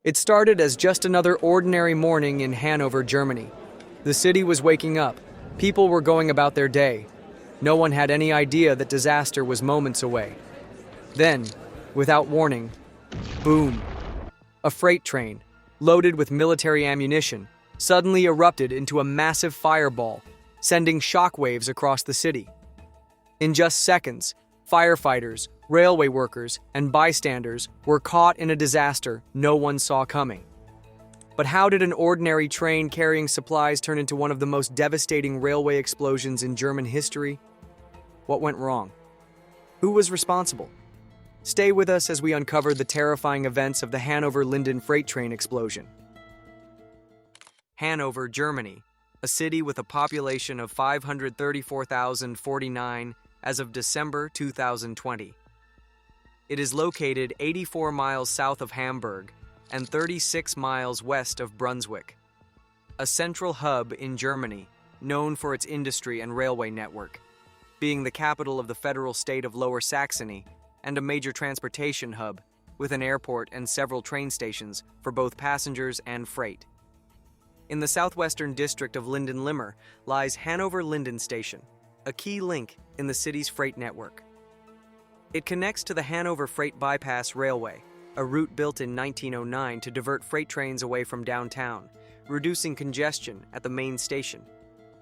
It started as just another ordinary morning in Hanover, Germany. The city was waking up. People were going about their day. No one had any idea that disaster was moments away. Then, without warning, boom! A freight train, loaded with military ammunition, suddenly erupted into a massive fireball, sending shockwaves across the city. In just seconds, firefighters, railway workers, and bystanders were caught in a disaster no one saw coming. But how did an ordinary train carrying supplies turn into one of the most devastating railway explosions in German history? What went wrong? Who was responsible? Stay with us as we uncover the terrifying events of the Hanover-Linden freight train explosion. Hanover, Germany, a city with a population of 534,049 as of December 2020. It is located 84 miles south of Hamburg and 36 miles west of Brunswick. A central hub in Germany, known for its industry and railway network, being the capital of the federal state of Lower Saxony and a major transportation hub with an airport and several train stations for both passengers and freight. In the southwestern district of Linden-Limmer lies Hanover-Linden Station, a key link in the city's freight network. It connects to the Hanover Freight Bypass Railway, a route built in 1909 to divert freight trains away from downtown, reducing congestion at the main station.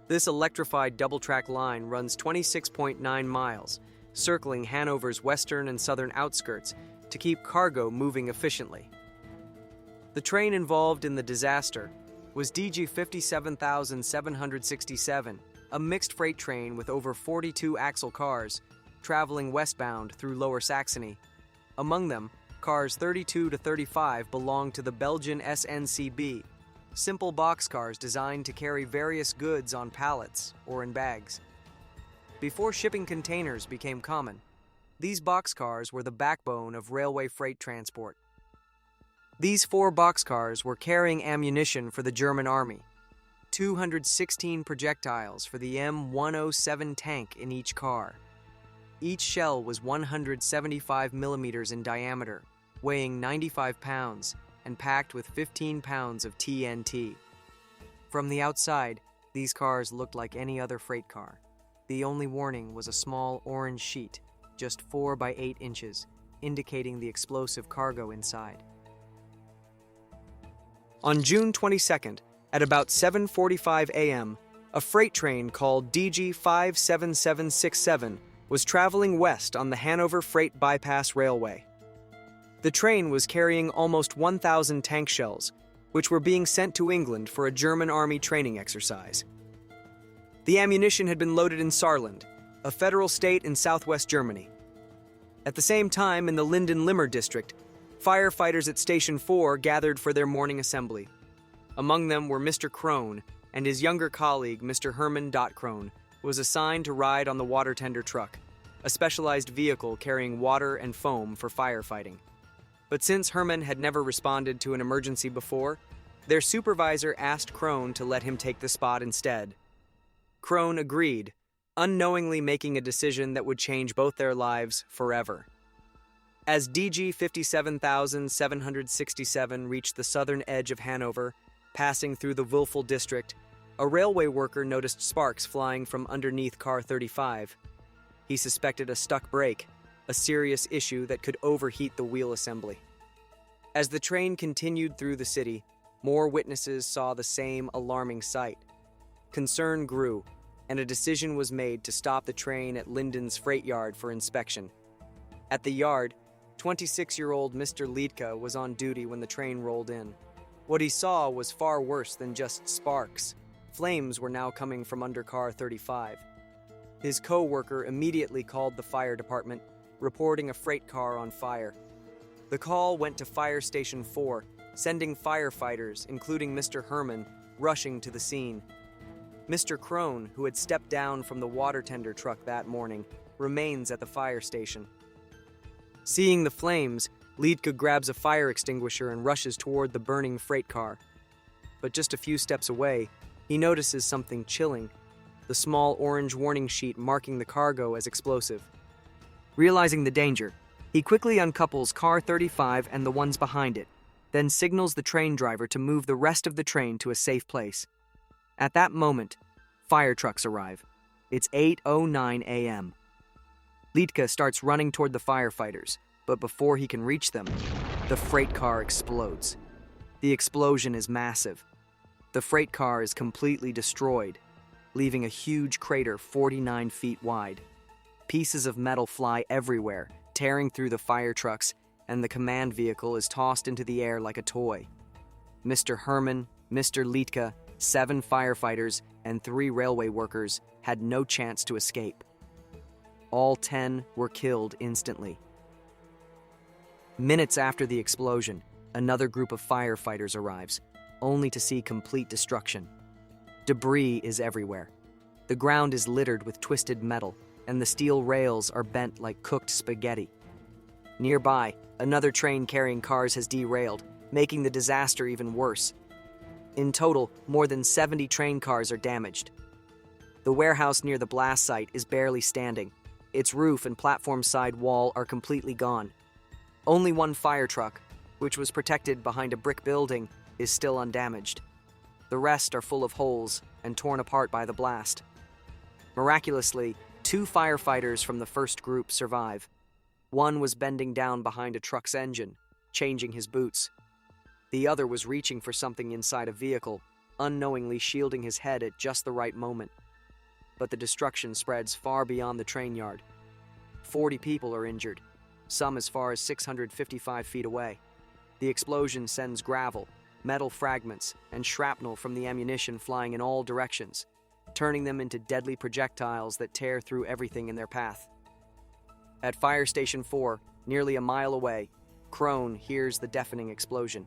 This electrified double-track line runs 26.9 miles, circling Hanover's western and southern outskirts to keep cargo moving efficiently. The train involved in the disaster was DG 57767, a mixed freight train with over 42 axle cars, traveling westbound through Lower Saxony. Among them, cars 32 to 35 belonged to the Belgian SNCB, simple boxcars designed to carry various goods on pallets or in bags. Before shipping containers became common, these boxcars were the backbone of railway freight transport. These 4 boxcars were carrying ammunition for the German army, 216 projectiles for the M107 tank in each car. Each shell was 175 millimeters in diameter, weighing 95 pounds, and packed with 15 pounds of TNT. From the outside, these cars looked like any other freight car. The only warning was a small orange sheet, just 4 by 8 inches, indicating the explosive cargo inside. On June 22nd, at about 7:45 a.m., a freight train called DG 57767 was traveling west on the Hanover Freight Bypass Railway. The train was carrying almost 1,000 tank shells, which were being sent to England for a German army training exercise. The ammunition had been loaded in Saarland, a federal state in southwest Germany. At the same time, in the Linden-Limmer district, firefighters at Station 4 gathered for their morning assembly. Among them were Mr. Krohn and his younger colleague, Mr. Hermann Krohn, who was assigned to ride on the water tender truck, a specialized vehicle carrying water and foam for firefighting. But since Hermann had never responded to an emergency before, their supervisor asked Krohn to let him take the spot instead. Krohn agreed, unknowingly making a decision that would change both their lives forever. As DG 57767 reached the southern edge of Hanover, passing through the Wülfel district, a railway worker noticed sparks flying from underneath car 35. He suspected a stuck brake, a serious issue that could overheat the wheel assembly. As the train continued through the city, more witnesses saw the same alarming sight. Concern grew, and a decision was made to stop the train at Linden's freight yard for inspection. At the yard, 26-year-old Mr. Liedtke was on duty when the train rolled in. What he saw was far worse than just sparks. Flames were now coming from under car 35. His co-worker immediately called the fire department, reporting a freight car on fire. The call went to Fire Station 4, sending firefighters, including Mr. Hermann, rushing to the scene. Mr. Krohn, who had stepped down from the water tender truck that morning, remains at the fire station. Seeing the flames, Liedtke grabs a fire extinguisher and rushes toward the burning freight car. But just a few steps away, he notices something chilling, the small orange warning sheet marking the cargo as explosive. Realizing the danger, he quickly uncouples car 35 and the ones behind it, then signals the train driver to move the rest of the train to a safe place. At that moment, fire trucks arrive. It's 8:09 a.m. Liedtke starts running toward the firefighters, but before he can reach them, the freight car explodes. The explosion is massive. The freight car is completely destroyed, leaving a huge crater 49 feet wide. Pieces of metal fly everywhere, tearing through the fire trucks, and the command vehicle is tossed into the air like a toy. Mr. Herman, Mr. Liedtke, 7 firefighters, and 3 railway workers had no chance to escape. All 10 were killed instantly. Minutes after the explosion, another group of firefighters arrives, only to see complete destruction. Debris is everywhere. The ground is littered with twisted metal, and the steel rails are bent like cooked spaghetti. Nearby, another train carrying cars has derailed, making the disaster even worse. In total, more than 70 train cars are damaged. The warehouse near the blast site is barely standing. Its roof and platform side wall are completely gone. Only one fire truck, which was protected behind a brick building, is still undamaged. The rest are full of holes and torn apart by the blast. Miraculously, 2 firefighters from the first group survive. One was bending down behind a truck's engine, changing his boots. The other was reaching for something inside a vehicle, unknowingly shielding his head at just the right moment. But the destruction spreads far beyond the train yard. 40 people are injured, some as far as 655 feet away. The explosion sends gravel, metal fragments, and shrapnel from the ammunition flying in all directions, turning them into deadly projectiles that tear through everything in their path. At Fire Station 4, nearly a mile away, Crone hears the deafening explosion.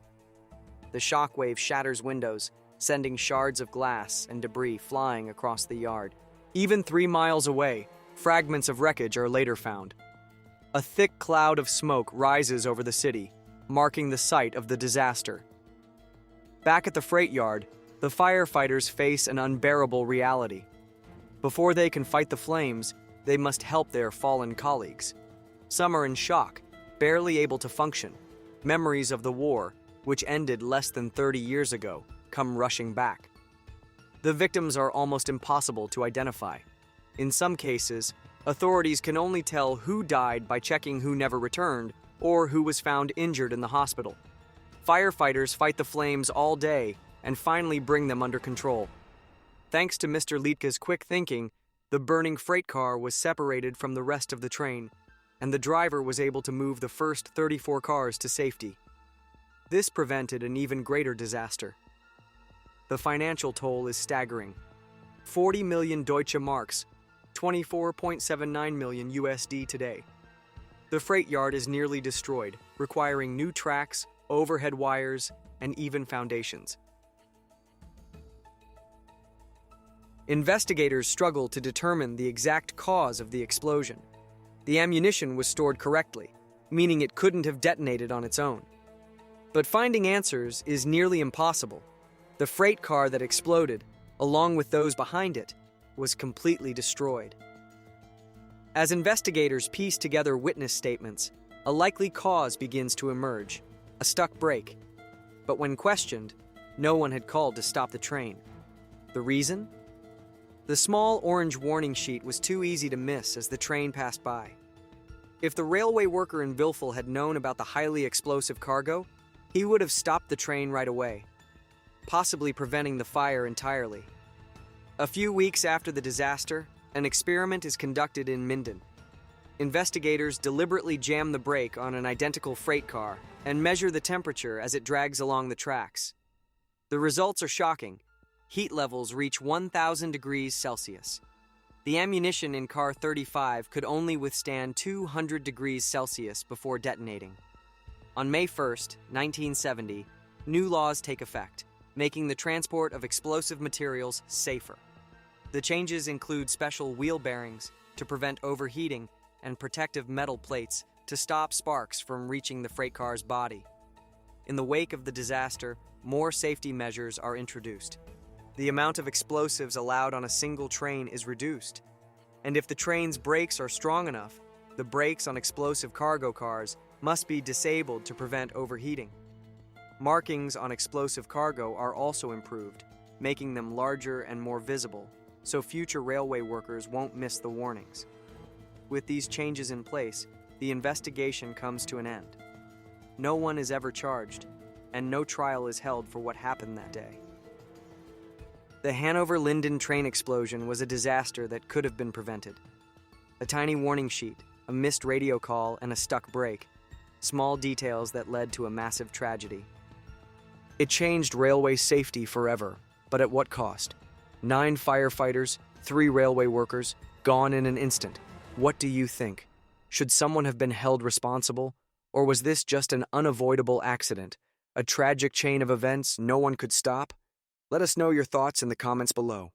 The shockwave shatters windows, sending shards of glass and debris flying across the yard. Even 3 miles away, fragments of wreckage are later found. A thick cloud of smoke rises over the city, marking the site of the disaster. Back at the freight yard, the firefighters face an unbearable reality. Before they can fight the flames, they must help their fallen colleagues. Some are in shock, barely able to function. Memories of the war, which ended less than 30 years ago, come rushing back. The victims are almost impossible to identify. In some cases, authorities can only tell who died by checking who never returned or who was found injured in the hospital. Firefighters fight the flames all day and finally bring them under control. Thanks to Mr. Liedtke's quick thinking, the burning freight car was separated from the rest of the train, and the driver was able to move the first 34 cars to safety. This prevented an even greater disaster. The financial toll is staggering. 40 million Deutsche Marks, 24.79 million USD today. The freight yard is nearly destroyed, requiring new tracks, overhead wires, and even foundations. Investigators struggle to determine the exact cause of the explosion. The ammunition was stored correctly, meaning it couldn't have detonated on its own. But finding answers is nearly impossible. The freight car that exploded, along with those behind it, was completely destroyed. As investigators piece together witness statements, a likely cause begins to emerge: a stuck brake. But when questioned, no one had called to stop the train. The reason? The small orange warning sheet was too easy to miss as the train passed by. If the railway worker in Vilfel had known about the highly explosive cargo, he would have stopped the train right away, possibly preventing the fire entirely. A few weeks after the disaster, an experiment is conducted in Minden. Investigators deliberately jam the brake on an identical freight car and measure the temperature as it drags along the tracks. The results are shocking. Heat levels reach 1,000 degrees Celsius. The ammunition in car 35 could only withstand 200 degrees Celsius before detonating. On May 1st, 1970, new laws take effect, making the transport of explosive materials safer. The changes include special wheel bearings to prevent overheating and protective metal plates to stop sparks from reaching the freight car's body. In the wake of the disaster, more safety measures are introduced. The amount of explosives allowed on a single train is reduced. And if the train's brakes are strong enough, the brakes on explosive cargo cars must be disabled to prevent overheating. Markings on explosive cargo are also improved, making them larger and more visible, so future railway workers won't miss the warnings. With these changes in place, the investigation comes to an end. No one is ever charged, and no trial is held for what happened that day. The Hanover-Linden train explosion was a disaster that could have been prevented. A tiny warning sheet, a missed radio call, and a stuck brake. Small details that led to a massive tragedy. It changed railway safety forever, but at what cost? 9 firefighters, 3 railway workers, gone in an instant. What do you think? Should someone have been held responsible? Or was this just an unavoidable accident? A tragic chain of events no one could stop? Let us know your thoughts in the comments below.